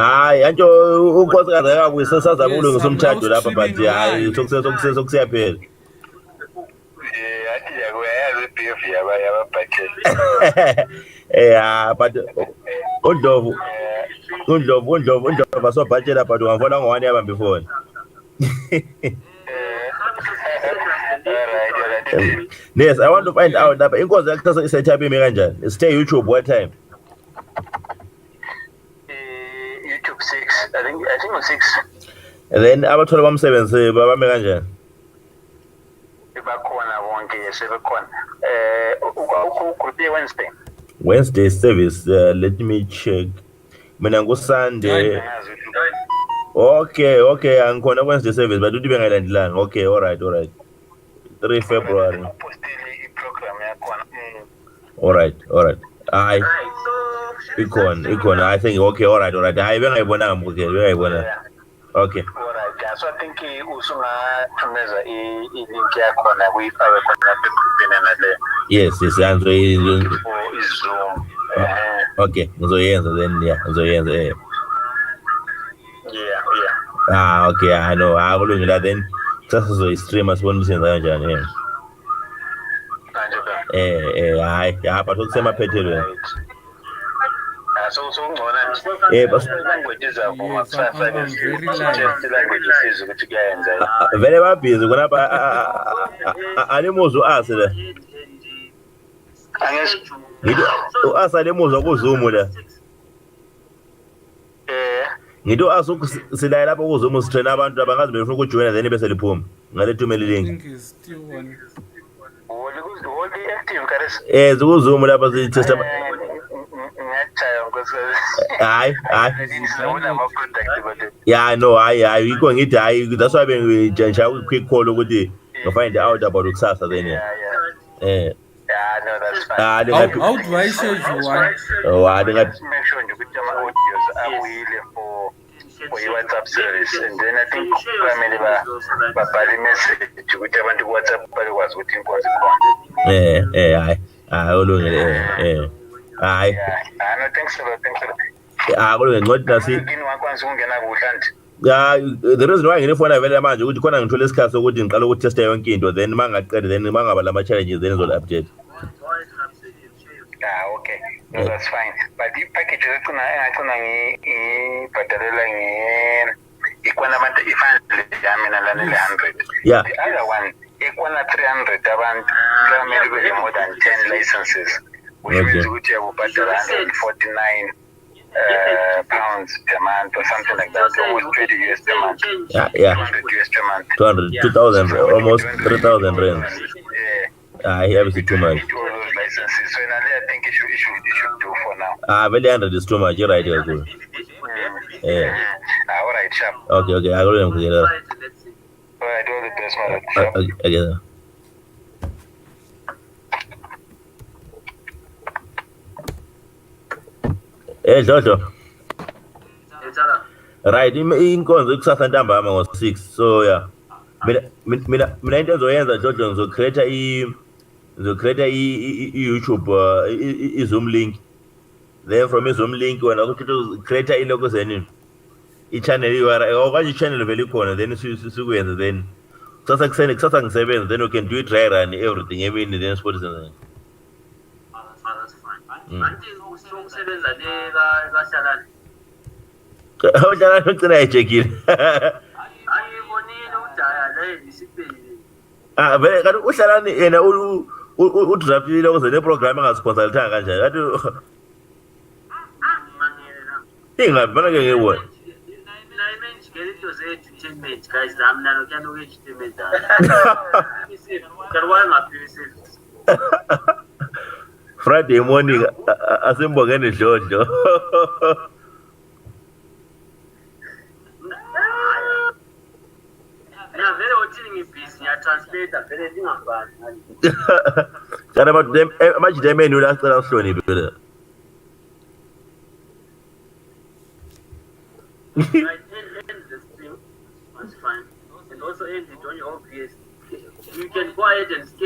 hayi antsho unkosikazi akabuyisesazama Yes, ukulungisa I'm now umtshado lapha but streaming hayi live. sokusiyaphela. athi yakuyayazi i-beef yababudget. But uNdlovu asobhatshela but ungavona ngo-1 yabamba ifoni. Alright. Yes, I want to find out lapha inkonzo yakuthasa isetup ime kanjani? Stay YouTube what time? YouTube 6. I think it was 6. And then abathola bomsebenzi bame kanjani? Bakhona bonke sebekhona. Group Wednesday. Wednesday service, let me check. Mina nguSunday. Okay, angikhona Wednesday service but uthi bengayilandelanga. Okay, all right. 3 February. All right. Hayi. Ikhona. I think okay, all right. Hayi bengayibonanga bengayibona. Okay. All right. Yeah, so I think usungathumeza i-link yakhona kuyifake khona egroupini nale. Yes, For Zoom. Okay, ngizoyenza then ngizoyenza Yeah. Okay, I know. Kulungile then sasizoyi-streama sibone ukuthi senza kanjani. Hayi, but okusemaphethelweni. So ungcona nje. Yes, I'm very live. Vele babhizi khonapha animuzwa u-Ase la. Ngithi u-Ase alimuzwa kuZoom la. Ngithi u-Ase silaye lapho kuZoom sitrain abantu abangazi befuna ukujoyina then bese liphuma ngale thumela I link. think he's still on. Wholly active Karis. KuZoom lapha sitesta. Hayi. Yeah, no, yikho ngithi hayi that's why bengijantsha quick call ukuthi find out about ukusasa then. Yeah, no, that's fine. How do I schedule one? Make sure you put my audios awile for your WhatsApp service, and then I think family babhale message ukuthi abantu ku-WhatsApp bakwazi ukuthi inkonzo ikhona. Hayi ulungile hayi. No, thanks a lot. Kulungile ngcothi nasi. Kini wakwanisa ukungena kuhle anti. The reason why ngifona vele manje ukuthi khona ngithola isikhathi sokuthi ngiqala ukutesta yonke into then mangaqeda then mangaba lama challenges then ngizol update. Okay. No, that's fine. But i-package engacina ngibhadalela ikwana abantu i-500 yami nalana le-100. Yeah. The other one ikwana 300 abantu kumele kube more than 10 licenses. Which means ukuthi uyabhadala 149 pounds per month or something like that, almost 20 US per month. Yeah. 200 US per month. 2,000, almost 3,000 rand. Yeah. Here is too much. All those licenses. So in I think it should do for now. Very 100 is too much. You're right. Here, too. Yeah. All right, sharp. Okay. I will get it. All right, all the best, man. Sharp. Okay. Jojo. Right, inkonzo ikusasa ntambama ngo-6 so yeah. Mina into engizoyenza Jojo ngizocreate i-YouTube i-Zoom link. Then from i-Zoom link wena ukuthi create iloko zenini. I-channel okanye i-channel vele ikhona then sikuyenza then kusasa ngisebenza then we can do it dry run everything emini then sport senza. That's fine. Usebenza le kaShalani. Uhlala ugcina ejekile. Ayibonile udaya le isipeli. Vele kanti uHlalani yena udraftile ukuze le program engasponsorithanga kanjani. Kanti ingabe mana ke ngibona. Mina imagine into ze-entertainment guys lami nalo kuyanoku entertainment. Karwa ngaphilisi. Friday morning asembongene Dlodlo. Mina vele othini ngibhizi ngiyatranslate vele ndingafani. Kanti amajita emenu la acela uhloniphe phela. Right, end the stream. That's fine. And also end it on your OBS. You can go ahead and skate.